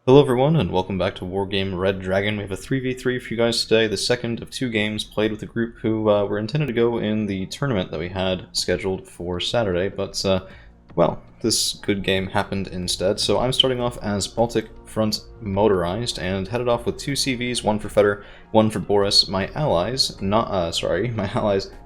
Hello everyone, and welcome back to Wargame Red Dragon. We have a 3v3 for you guys today, the second of two games played with a group who were intended to go in the tournament that we had scheduled for Saturday, but, well, this good game happened instead. So I'm starting off as Baltic Front Motorized, and headed off with two CVs, one for Feder, one for Boris. My allies,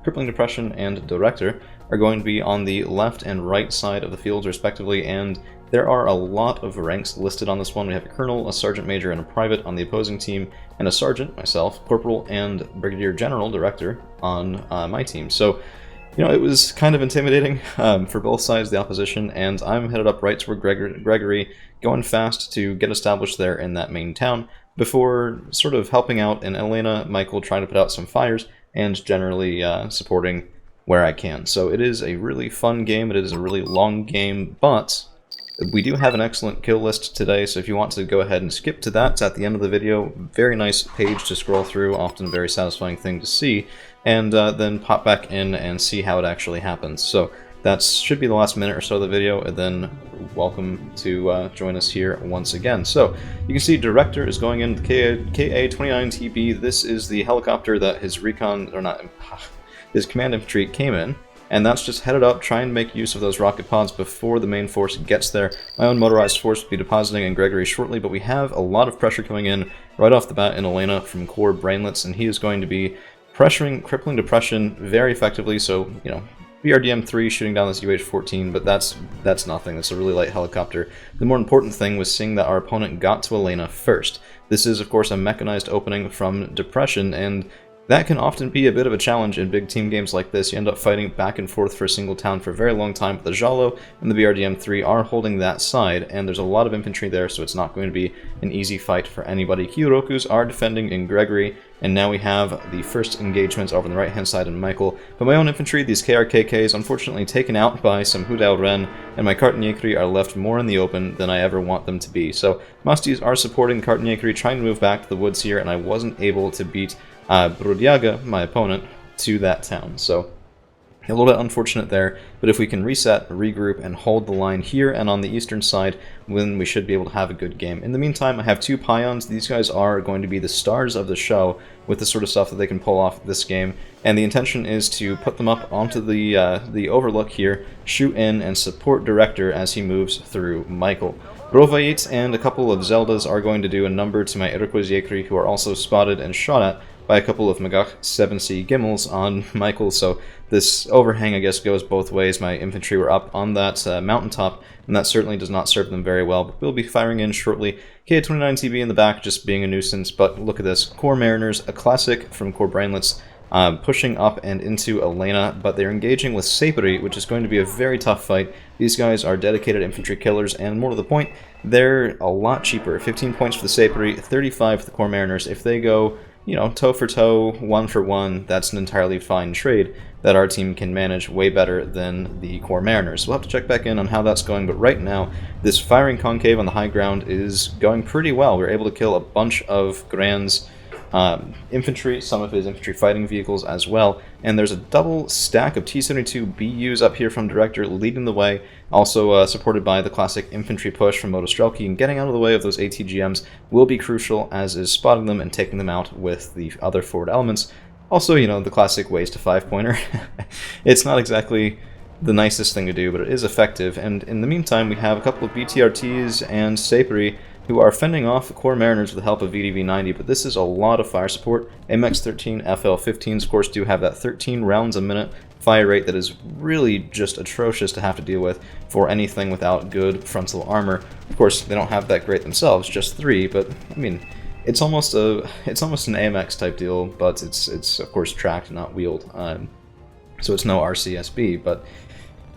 Crippling Depression and Director, are going to be on the left and right side of the fields respectively, and there are a lot of ranks listed on this one. We have a colonel, a sergeant major, and a private on the opposing team, and a sergeant, myself, corporal, and brigadier general director on my team. So, you know, it was kind of intimidating for both sides of the opposition, and I'm headed up right toward Gregory, going fast to get established there in that main town, before sort of helping out in Elena, Michael trying to put out some fires, and generally supporting where I can. So it is a really fun game, it is a really long game, but we do have an excellent kill list today, so if you want to go ahead and skip to that, it's at the end of the video. Very nice page to scroll through, often a very satisfying thing to see, and then pop back in and see how it actually happens. So that should be the last minute or so of the video, and then welcome to join us here once again. So you can see Director is going in with KA-29TB. This is the helicopter that his his command infantry came in. And that's just headed up, trying to make use of those rocket pods before the main force gets there. My own motorized force will be depositing in Gregory shortly, but we have a lot of pressure coming in right off the bat in Elena from Core Brainlets, and he is going to be pressuring Crippling Depression very effectively. So, you know, BRDM-3 shooting down this UH-14, but that's nothing. That's a really light helicopter. The more important thing was seeing that our opponent got to Elena first. This is, of course, a mechanized opening from Depression, and that can often be a bit of a challenge in big team games like this. You end up fighting back and forth for a single town for a very long time, but the Jalo and the BRDM-3 are holding that side, and there's a lot of infantry there, so it's not going to be an easy fight for anybody. Kyotokus are defending in Gregory, and now we have the first engagements over on the right-hand side in Michael. But my own infantry, these KRKKs, unfortunately taken out by some Hudao Ren, and my Kartanyekri are left more in the open than I ever want them to be. So Mastis are supporting Kartanyekri, trying to move back to the woods here, and I wasn't able to beat Brudyaga, my opponent, to that town. So a little bit unfortunate there, but if we can reset, regroup, and hold the line here and on the eastern side, then we should be able to have a good game. In the meantime, I have two Pions. These guys are going to be the stars of the show with the sort of stuff that they can pull off this game, and the intention is to put them up onto the overlook here, shoot in, and support Director as he moves through Michael. Rovait and a couple of Zeldas are going to do a number to my Iroquois Yekri, who are also spotted and shot at by a couple of Magach 7C Gimmels on Michael, so this overhang, I guess, goes both ways. My infantry were up on that mountaintop, and that certainly does not serve them very well, but we'll be firing in shortly. KA-29TB in the back, just being a nuisance, but look at this. Core Mariners, a classic from Core Brainlets, pushing up and into Elena, but they're engaging with Sapri, which is going to be a very tough fight. These guys are dedicated infantry killers, and more to the point, they're a lot cheaper. 15 points for the Sapri, 35 for the Core Mariners. If they go, you know, toe for toe, one for one, that's an entirely fine trade that our team can manage way better than the Core Mariners. We'll have to check back in on how that's going, but right now, this firing concave on the high ground is going pretty well. We're able to kill a bunch of Grand's infantry, some of his infantry fighting vehicles as well, and there's a double stack of T-72 BUs up here from Director leading the way, also supported by the classic infantry push from Motostrelki, and getting out of the way of those ATGMs will be crucial, as is spotting them and taking them out with the other forward elements. Also, you know, the classic ways to 5-pointer. It's not exactly the nicest thing to do, but it is effective, and in the meantime we have a couple of BTRTs and Sapri who are fending off Core Mariners with the help of VDV-90, but this is a lot of fire support. MX-13 FL-15s, of course, do have that 13 rounds a minute fire rate that is really just atrocious to have to deal with for anything without good frontal armor. Of course, they don't have that great themselves, just 3, but, I mean, it's almost an AMX type deal, but it's of course tracked, not wheeled, so it's no RCSB, but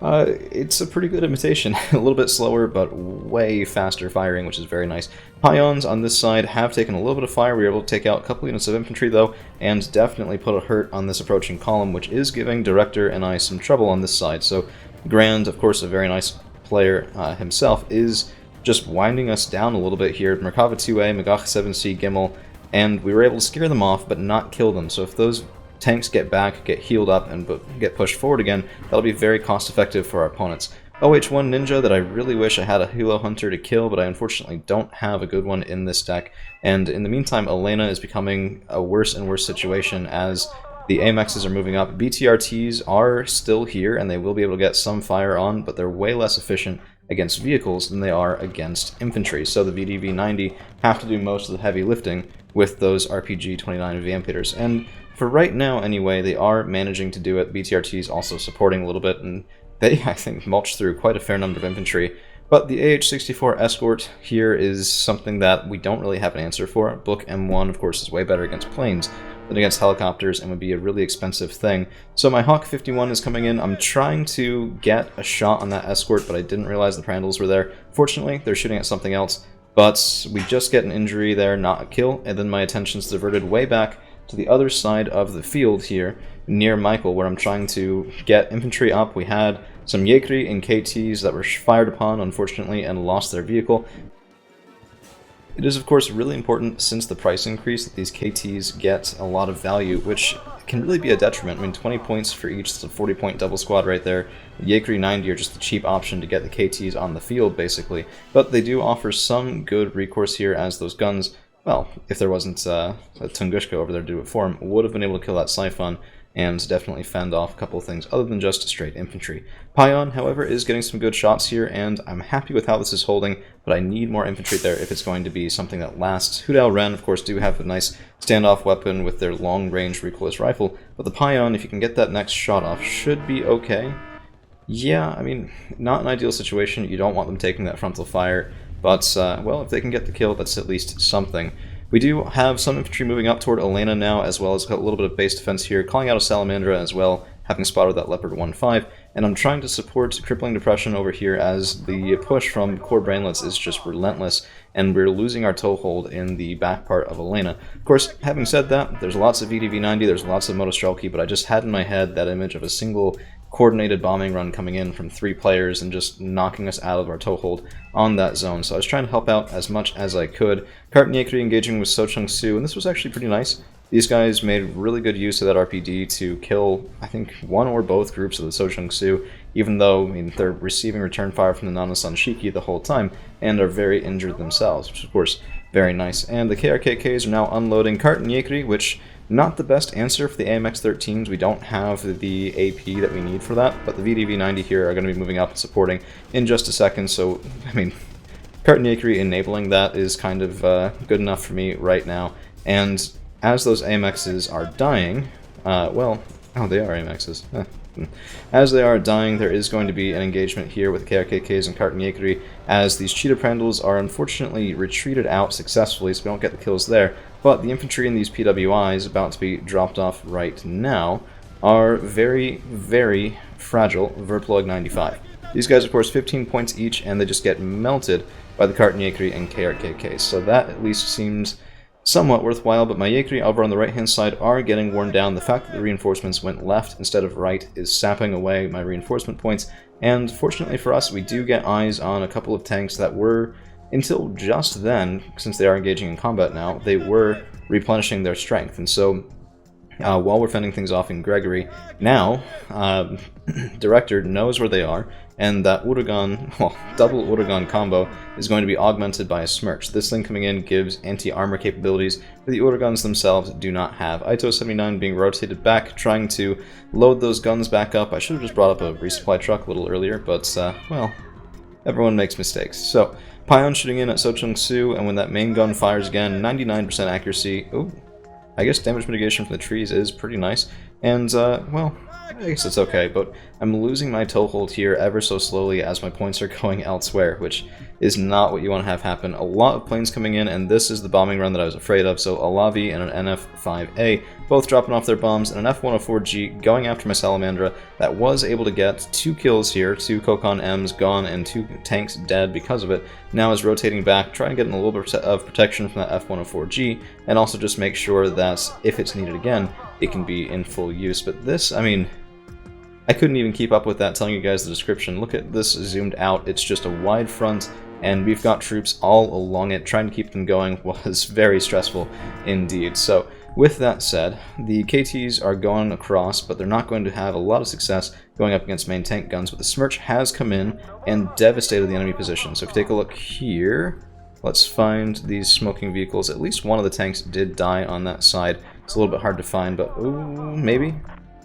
it's a pretty good imitation. A little bit slower, but way faster firing, which is very nice. Pions on this side have taken a little bit of fire. We were able to take out a couple units of infantry, though, and definitely put a hurt on this approaching column, which is giving Director and I some trouble on this side. So Grand, of course, a very nice player himself, is just winding us down a little bit here. Merkava 2A, Magach 7C, Gimmel, and we were able to scare them off, but not kill them. So if those tanks get back, get healed up, and get pushed forward again, that'll be very cost effective for our opponents. OH1 Ninja that I really wish I had a Halo Hunter to kill, but I unfortunately don't have a good one in this deck. And in the meantime, Elena is becoming a worse and worse situation as the AMXs are moving up. BTRTs are still here, and they will be able to get some fire on, but they're way less efficient against vehicles than they are against infantry. So the VDV-90 have to do most of the heavy lifting with those RPG-29 Vampires. And for right now, anyway, they are managing to do it. BTRTs also supporting a little bit, and they, I think, mulch through quite a fair number of infantry. But the AH-64 Escort here is something that we don't really have an answer for. Book M1, of course, is way better against planes than against helicopters and would be a really expensive thing. So my Hawk 51 is coming in. I'm trying to get a shot on that Escort, but I didn't realize the Prandtls were there. Fortunately, they're shooting at something else, but we just get an injury there, not a kill, and then my attention's diverted way back to the other side of the field here, near Michael, where I'm trying to get infantry up. We had some Yekri and KTs that were fired upon, unfortunately, and lost their vehicle. It is, of course, really important since the price increase that these KTs get a lot of value, which can really be a detriment. I mean, 20 points for each, it's a 40-point double squad right there. The Yekri 90 are just the cheap option to get the KTs on the field, basically. But they do offer some good recourse here, as those guns, well, if there wasn't a Tungushka over there to do it for him, would have been able to kill that Siphon and definitely fend off a couple of things other than just straight infantry. Pion, however, is getting some good shots here, and I'm happy with how this is holding, but I need more infantry there if it's going to be something that lasts. Hudal Ren, of course, do have a nice standoff weapon with their long-range recoilless rifle, but the Pion, if you can get that next shot off, should be okay. Yeah, I mean, not an ideal situation. You don't want them taking that frontal fire, but, well, if they can get the kill, that's at least something. We do have some infantry moving up toward Elena now, as well as a little bit of base defense here, calling out a Salamandra as well, having spotted that Leopard 1-5, and I'm trying to support Crippling Depression over here as the push from Core Brainlets is just relentless, and we're losing our toehold in the back part of Elena. Of course, having said that, there's lots of VDV-90, there's lots of Motostrelki, but I just had in my head that image of a single coordinated bombing run coming in from 3 players and just knocking us out of our toehold on that zone. So I was trying to help out as much as I could. Cart Nyekri engaging with So Chung Su, and this was actually pretty nice. These guys made really good use of that RPD to kill, I think, one or both groups of the So Chung Su, even though, I mean, they're receiving return fire from the Nanasan Shiki the whole time, and are very injured themselves, which is, of course, very nice. And the KRKKs are now unloading Cart Nyekri, which, not the best answer for the AMX-13s. We don't have the AP that we need for that, but the VDV-90 here are going to be moving up and supporting in just a second, so, I mean, Cart Nyekri enabling that is kind of good enough for me right now. And as those AMXs are dying, well, oh, they are AMXs. As they are dying, there is going to be an engagement here with the KRKKs and Cart Nyekri, as these Cheetah Prandtls are unfortunately retreated out successfully, so we don't get the kills there. But the infantry in these PWIs, about to be dropped off right now, are very, very fragile Verpluig 95. These guys, of course, 15 points each, and they just get melted by the Cart Nyekri and KRKKs, so that at least seems somewhat worthwhile, but my Yekri over on the right-hand side are getting worn down. The fact that the reinforcements went left instead of right is sapping away my reinforcement points, and fortunately for us, we do get eyes on a couple of tanks that were, until just then, since they are engaging in combat now, they were replenishing their strength, and so while we're fending things off in Gregory, now Director knows where they are, and that Uragan, well, double Uragan combo is going to be augmented by a Smirch. This thing coming in gives anti-armor capabilities that the Uragans themselves do not have. Ito 79 being rotated back, trying to load those guns back up. I should have just brought up a resupply truck a little earlier, but, well, everyone makes mistakes. So, Pion shooting in at So Chung Su, and when that main gun fires again, 99% accuracy. Ooh. I guess damage mitigation from the trees is pretty nice, and, well, I guess it's okay, but I'm losing my toehold here ever so slowly as my points are going elsewhere, which is not what you want to have happen. A lot of planes coming in, and this is the bombing run that I was afraid of, so a Lavi and an NF-5A both dropping off their bombs, and an F-104G going after my Salamandra that was able to get 2 kills here, 2 Kokon M's gone and 2 tanks dead because of it, now is rotating back, trying to get in a little bit of protection from that F-104G, and also just make sure that if it's needed again, it can be in full use. But this, I mean, I couldn't even keep up with that telling you guys the description. Look at this zoomed out, it's just a wide front, and we've got troops all along it. Trying to keep them going was very stressful indeed. So With that said, the KTs are going across, but they're not going to have a lot of success going up against main tank guns, but the Smirch has come in and devastated the enemy position. So if you take a look here, let's find these smoking vehicles. At least one of the tanks did die on that side. It's a little bit hard to find, but ooh, maybe?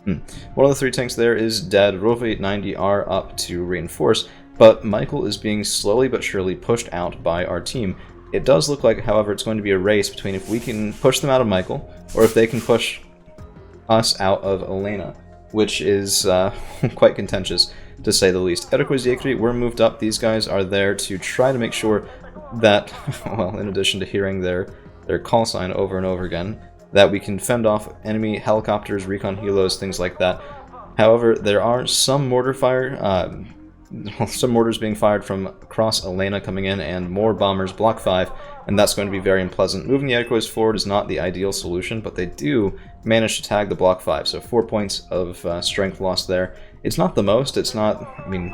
One of the 3 tanks there is dead. Rove 90 are up to reinforce, but Michael is being slowly but surely pushed out by our team. It does look like, however, it's going to be a race between if we can push them out of Michael, or if they can push us out of Elena, which is quite contentious, to say the least. Eriko's Yekri, we're moved up. These guys are there to try to make sure that, well, in addition to hearing their call sign over and over again, that we can fend off enemy helicopters, recon helos, things like that. However, there are some mortar fire, some mortars being fired from across Elena coming in, and more bombers, block 5, and that's going to be very unpleasant. Moving the Eriko's forward is not the ideal solution, but they do manage to tag the block 5, so 4 points of strength lost there. It's not the most, it's not, I mean,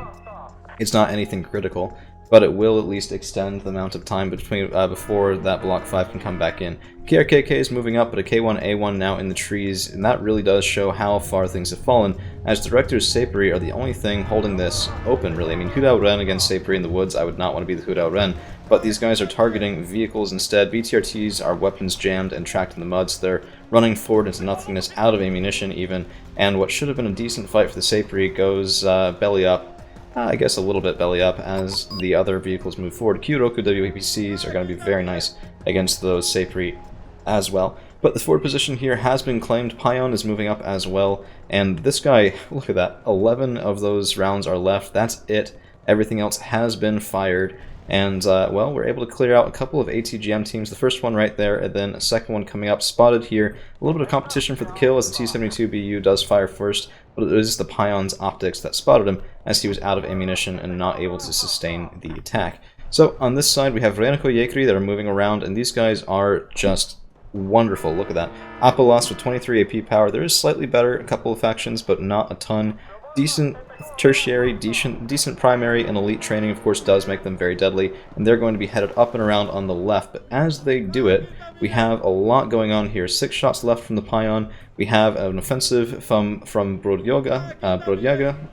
it's not anything critical, but it will at least extend the amount of time between before that block 5 can come back in. KRKK is moving up, but a K1A1 now in the trees, and that really does show how far things have fallen, as Director's Sapri are the only thing holding this open, really. I mean, Hudao Ren against Sapri in the woods, I would not want to be the Hudao Ren, but these guys are targeting vehicles instead. BTRTs are weapons jammed and tracked in the mud, so they're running forward into nothingness, out of ammunition even, and what should have been a decent fight for the Sapri goes belly up. I guess a little bit belly up as the other vehicles move forward. Kyotoku WAPCs are going to be very nice against those Sapri as well. But the forward position here has been claimed. Pion is moving up as well. And this guy, look at that, 11 of those rounds are left. That's it. Everything else has been fired. And, well, we're able to clear out a couple of ATGM teams. The first one right there, and then a second one coming up, spotted here. A little bit of competition for the kill as the T-72BU does fire first, but it is the Pion's optics that spotted him as he was out of ammunition and not able to sustain the attack. So, on this side, we have Renako Yekri that are moving around, and these guys are just wonderful. Look at that. Apolos with 23 AP power. There is slightly better, a couple of factions, but not a ton. Decent tertiary, decent primary, and elite training, of course, does make them very deadly, and they're going to be headed up and around on the left. But as they do it, we have a lot going on here. 6 shots left from the Pion. We have an offensive from Brodyaga,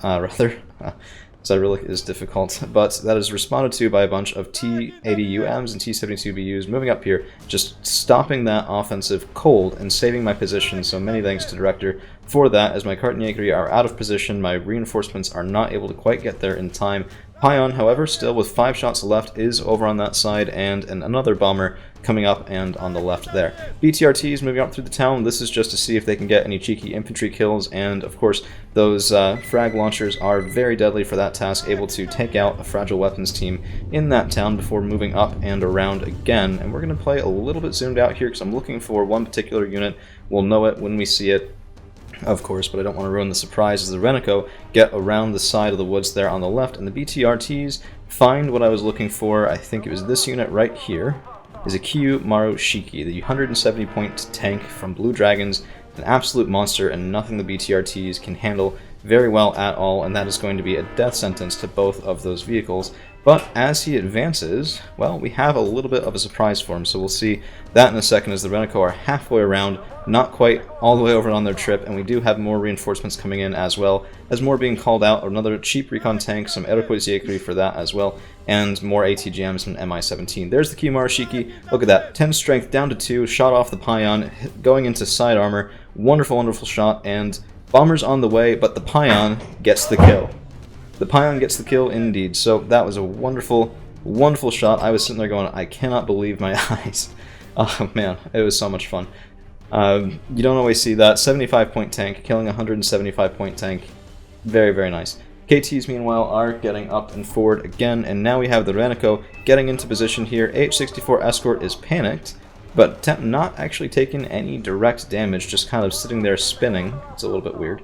rather. Cyrillic is difficult, but that is responded to by a bunch of T-80UMs and T-72BUs moving up here, just stopping that offensive cold and saving my position, so many thanks to Director for that, as my Kartanyagri are out of position, my reinforcements are not able to quite get there in time. Pion, however, still with 5 shots left, is over on that side, and another bomber coming up and on the left there. BTRT is moving up through the town. This is just to see if they can get any cheeky infantry kills, and of course those frag launchers are very deadly for that task, able to take out a fragile weapons team in that town before moving up and around again. And we're going to play a little bit zoomed out here because I'm looking for one particular unit. We'll know it when we see it, of course, but I don't want to ruin the surprise as the Renako get around the side of the woods there on the left, and the BTRTs find what I was looking for. I think it was this unit right here, is a Kiyu Maru Shiki, the 170-point tank from Blue Dragons, an absolute monster and nothing the BTRTs can handle very well at all, and that is going to be a death sentence to both of those vehicles. But as he advances, well, we have a little bit of a surprise for him, so we'll see that in a second as the Renako are halfway around, not quite all the way over on their trip, and we do have more reinforcements coming in as well, as more being called out, another cheap recon tank, some Eriko's Yekri for that as well, and more ATGMs and MI-17. There's the Kimaru Shiki, look at that, 10 strength down to 2, shot off the Pion, going into side armor, wonderful, wonderful shot, and bombers on the way, but the Pion gets the kill. The Pion gets the kill indeed, so that was a wonderful, wonderful shot. I was sitting there going, I cannot believe my eyes. Oh man, it was so much fun. You don't always see that. 75-point tank, killing a 175-point tank. Very, very nice. KTs, meanwhile, are getting up and forward again, and now we have the Renako getting into position here. H-64 Escort is panicked, but not actually taking any direct damage, just kind of sitting there spinning. It's a little bit weird.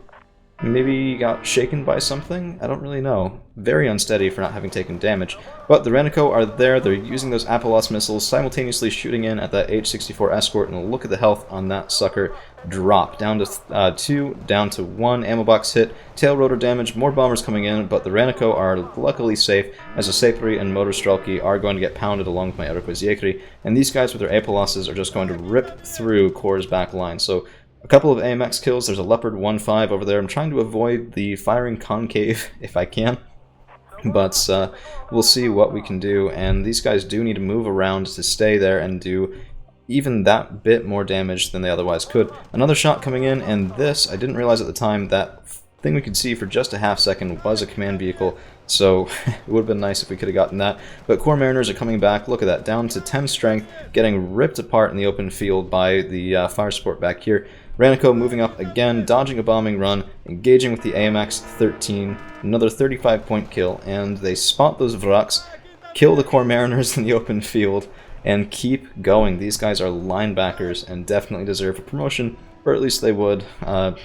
Maybe got shaken by something? I don't really know. Very unsteady for not having taken damage. But the Renico are there, they're using those Apolos missiles, simultaneously shooting in at that H-64 escort, and look at the health on that sucker drop. Down to 2, down to 1, ammo box hit, tail rotor damage, more bombers coming in, but the Renico are luckily safe, as the Sapri and Motor Strelki are going to get pounded along with my Iroquois Yekri, and these guys with their Apoloses are just going to rip through Core's back line. So a couple of AMX kills, there's a Leopard 1-5 over there. I'm trying to avoid the firing concave if I can, but we'll see what we can do, and these guys do need to move around to stay there and do even that bit more damage than they otherwise could. Another shot coming in, and this, I didn't realize at the time, that thing we could see for just a half second was a command vehicle, so it would have been nice if we could have gotten that. But Core Mariners are coming back, look at that, down to 10 strength, getting ripped apart in the open field by the fire support back here. Ranico moving up again, dodging a bombing run, engaging with the AMX 13, another 35-point kill, and they spot those Vraks, kill the Core Mariners in the open field, and keep going. These guys are linebackers and definitely deserve a promotion, or at least they would. Well,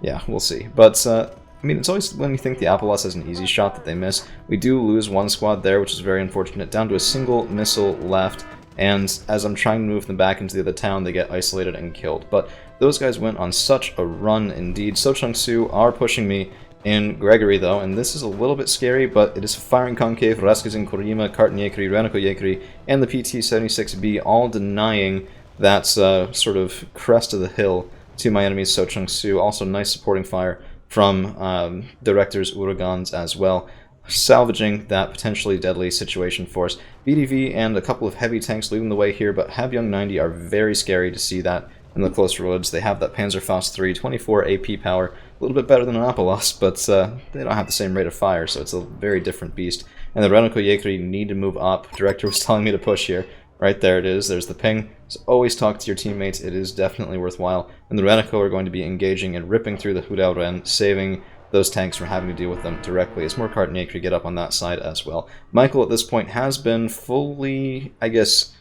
yeah, we'll see. But, I mean, it's always when you think the Apolos has an easy shot that they miss. We do lose one squad there, which is very unfortunate, down to a single missile left, and as I'm trying to move them back into the other town, they get isolated and killed. But those guys went on such a run indeed. So Chung-Su are pushing me in Gregory, though, and this is a little bit scary, but it is firing concave, Raskazin, Korima, Karten Yekri, Renako Yekri, and the PT-76B all denying that sort of crest of the hill to my enemies So Chung-Su. Also nice supporting fire from Directors Uragans as well, salvaging that potentially deadly situation for us. VDV and a couple of heavy tanks leading the way here, but Habyung 90 are very scary to see that in the closer woods. They have that Panzerfaust 3, 24 AP power, a little bit better than an Apolos, but they don't have the same rate of fire, so it's a very different beast. And the Renako Yekri need to move up. Director was telling me to push here. Right there it is, there's the ping. So always talk to your teammates, it is definitely worthwhile. And the Renako are going to be engaging and ripping through the Hudao Ren, saving those tanks from having to deal with them directly. As more Karten Yekri get up on that side as well. Michael at this point has been fully, I guess,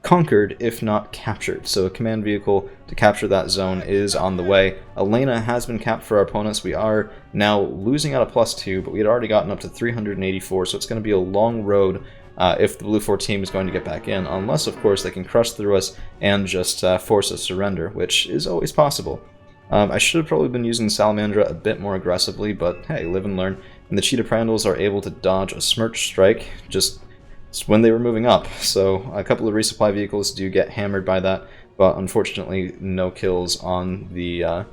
conquered, if not captured. So a command vehicle to capture that zone is on the way. Elena has been capped for our opponents. We are now losing at a +2, but we had already gotten up to 384, so it's going to be a long road if the Blue 4 team is going to get back in, unless, of course, they can crush through us and just force a surrender, which is always possible. I should have probably been using Salamandra a bit more aggressively, but hey, live and learn. And the Cheetah Prandals are able to dodge a Smirch strike just when they were moving up, so a couple of resupply vehicles do get hammered by that, but unfortunately no kills on the AA.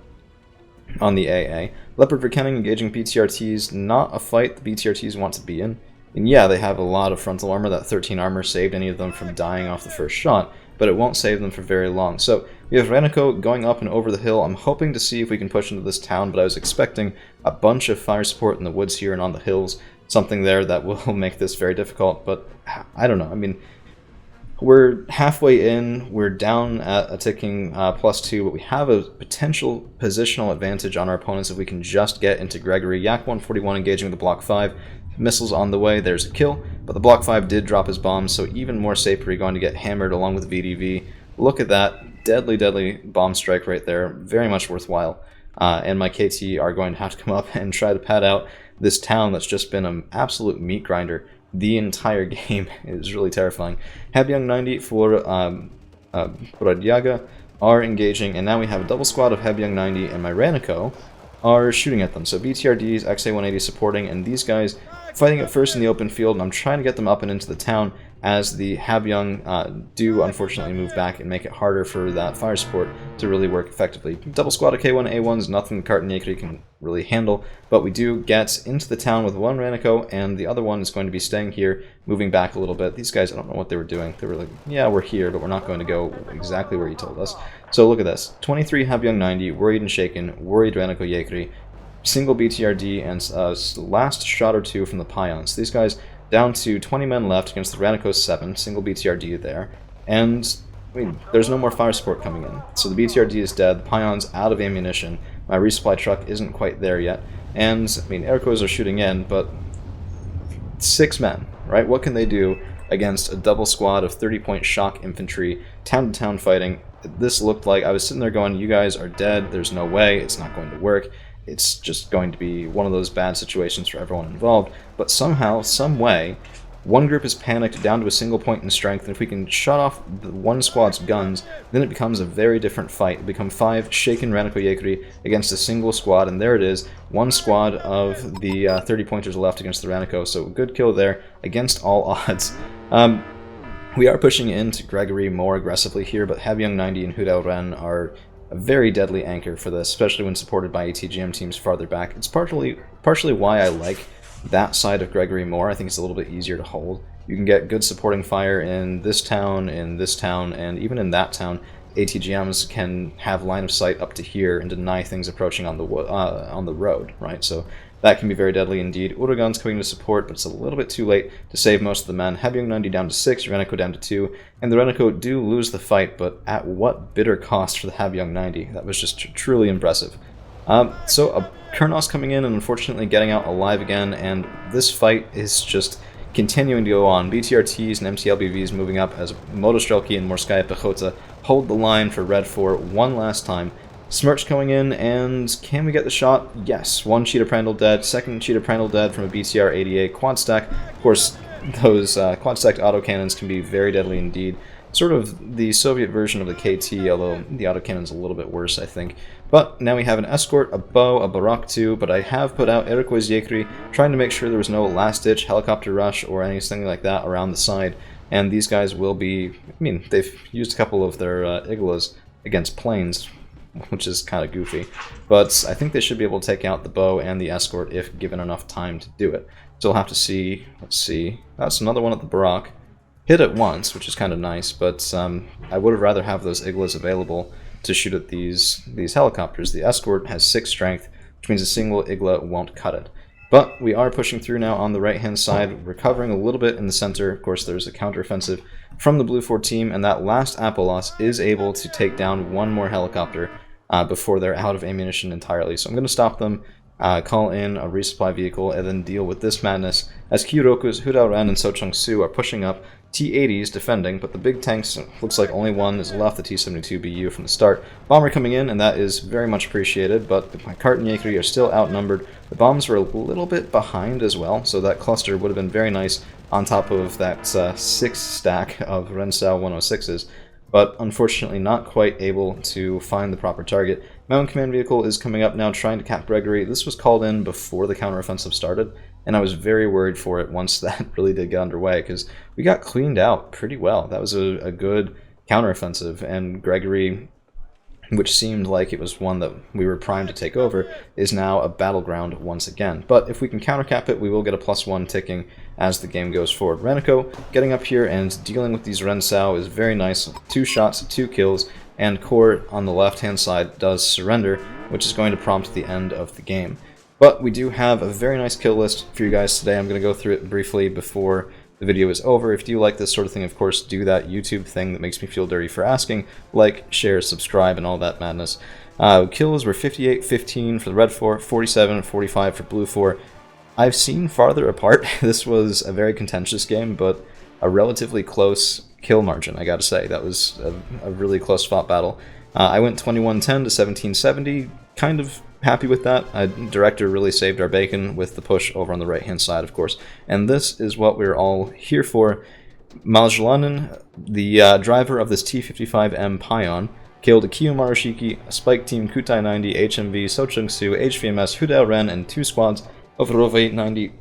Leopard Verkenning engaging BTRTs, not a fight the BTRTs want to be in. And yeah, they have a lot of frontal armor. That 13 armor saved any of them from dying off the first shot, but it won't save them for very long. So we have Renico going up and over the hill. I'm hoping to see if we can push into this town, but I was expecting a bunch of fire support in the woods here and on the hills. Something there that will make this very difficult, but I don't know. I mean, we're halfway in, we're down at a ticking +2, but we have a potential positional advantage on our opponents if we can just get into Gregory. Yak 141 engaging with the Block 5. Missiles on the way, there's a kill, but the Block 5 did drop his bombs, so even more Sapri going to get hammered along with VDV. Look at that, deadly, deadly bomb strike right there, very much worthwhile. And my KT are going to have to come up and try to pad out this town that's just been an absolute meat grinder the entire game. It is really terrifying. Habyung 90 for Radyaga are engaging, and now we have a double squad of Habyung 90 and my Ranico are shooting at them. So BTRDs, XA-180 supporting, and these guys fighting at first in the open field, and I'm trying to get them up and into the town as the Habyung do unfortunately move back and make it harder for that fire support to really work effectively. Double squad of K1A1s, nothing the Karten Yekri can really handle, but we do get into the town with one Ranico, and the other one is going to be staying here, moving back a little bit. These guys, I don't know what they were doing. They were like, yeah, we're here, but we're not going to go exactly where you told us. So look at this. 23 Habyung 90, worried and shaken, worried Ranico Yekri, single BTRD, and last shot or two from the Pions. These guys down to 20 men left against the Ranico 7, single BTRD there, and I mean, there's no more fire support coming in. So the BTRD is dead, the Pion's out of ammunition, my resupply truck isn't quite there yet, and I mean, Aircos are shooting in, but 6 men, right? What can they do against a double squad of 30-point shock infantry, town-to-town fighting? This looked like, I was sitting there going, you guys are dead, there's no way, it's not going to work. it's just going to be one of those bad situations for everyone involved. But somehow, some way, one group is panicked down to a single point in strength, and if we can shut off the one squad's guns, then it becomes a very different fight. It becomes 5 shaken Renako Yekuri against a single squad, and there it is, one squad of the 30 pointers left against the Renako, so good kill there against all odds. We are pushing into Gregory more aggressively here, but Habyung 90 and Hudao Ren are a very deadly anchor for this, especially when supported by ATGM teams farther back. It's partially why I like that side of Gregory more. I think it's a little bit easier to hold. You can get good supporting fire in this town, and even in that town. ATGMs can have line of sight up to here and deny things approaching on the road, right? So that can be very deadly indeed. Uragan's coming to support, but it's a little bit too late to save most of the men. Habyung 90 down to 6, Renako down to 2, and the Renako do lose the fight, but at what bitter cost for the Habyung 90? That was just truly impressive. So Kurnos coming in and unfortunately getting out alive again, and this fight is just continuing to go on. BTRTs and MTLBVs moving up as Motostrelki and Morskaya Pechota hold the line for Red 4 one last time. Smirch coming in, and can we get the shot? Yes, one Cheetah Prandtl dead, second Cheetah Prandtl dead from a BTR 88 quad stack. Of course, those quad stacked autocannons can be very deadly indeed. Sort of the Soviet version of the KT, although the autocannon's a little bit worse, I think. But now we have an escort, a bow, a Barak 2, but I have put out Iroquois Yekri, trying to make sure there was no last-ditch helicopter rush or anything like that around the side. And these guys will be, I mean, they've used a couple of their Iglas against planes, which is kind of goofy. But I think they should be able to take out the bow and the escort if given enough time to do it. So we'll have to see, let's see, that's another one at the Barak. Hit it once, which is kind of nice, but I would have rather have those Iglas available to shoot at these helicopters. The escort has 6 strength, which means a single Igla won't cut it. But we are pushing through now on the right-hand side, recovering a little bit in the center. Of course, there's a counteroffensive from the Blue 4 team, and that last Apolos is able to take down one more helicopter before they're out of ammunition entirely. So I'm going to stop them, call in a resupply vehicle, and then deal with this madness as Kyotoku's Hudao Ren and Sochung Su are pushing up. T-80s defending, but the big tanks, looks like only one is left, the T-72BU from the start. Bomber coming in, and that is very much appreciated, but the Kart and Yekri are still outnumbered. The bombs were a little bit behind as well, so that cluster would have been very nice on top of that 6 stack of Rensao 106s, but unfortunately not quite able to find the proper target. Mountain Command Vehicle is coming up now, trying to cap Gregory. This was called in before the counteroffensive started, and I was very worried for it once that really did get underway, because we got cleaned out pretty well. That was a good counteroffensive, and Gregory, which seemed like it was one that we were primed to take over, is now a battleground once again. But if we can countercap it, we will get a +1 ticking as the game goes forward. Renako getting up here and dealing with these Rensao is very nice. 2 shots, 2 kills, and Court on the left-hand side does surrender, which is going to prompt the end of the game. But we do have a very nice kill list for you guys today. I'm going to go through it briefly before the video is over. If you like this sort of thing, of course, do that YouTube thing that makes me feel dirty for asking. Like, share, subscribe, and all that madness. Kills were 58-15 for the Red 4, 47-45 for Blue 4. I've seen farther apart. This was a very contentious game, but a relatively close kill margin, I gotta say. That was a really close fought battle. I went 21-10 to 17-70, kind of happy with that. Director really saved our bacon with the push over on the right-hand side, of course. And this is what we're all here for. Maljalanen, the driver of this T-55M Pion, killed a Kiyo Marushiki, a Spike Team Kutai 90, HMV, Sochung Su, HVMS, Hudao Ren, and 2 squads of Rove 90.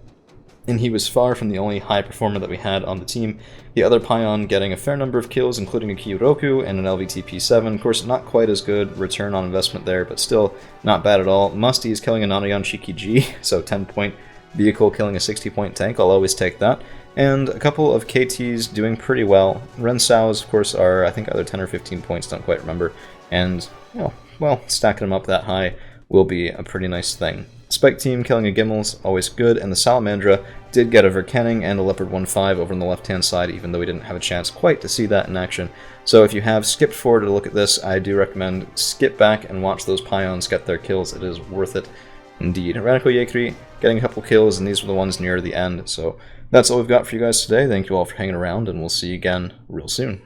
And he was far from the only high performer that we had on the team. The other Pion getting a fair number of kills, including a Kiyoroku and an LVT-P7. Of course, not quite as good return on investment there, but still not bad at all. Musty is killing a Nanayan Shiki G, so 10-point vehicle killing a 60-point tank. I'll always take that. And a couple of KTs doing pretty well. Rensao's, of course, are, I think, either 10 or 15 points, don't quite remember. And, well, stacking them up that high will be a pretty nice thing. Spike Team killing a Gimmel's always good, and the Salamandra did get a Verkenning and a Leopard 1-5 over on the left-hand side, even though we didn't have a chance quite to see that in action. So if you have skipped forward to look at this, I do recommend skip back and watch those Pions get their kills. It is worth it indeed. Renako Yekri getting a couple kills, and these were the ones near the end. So that's all we've got for you guys today. Thank you all for hanging around, and we'll see you again real soon.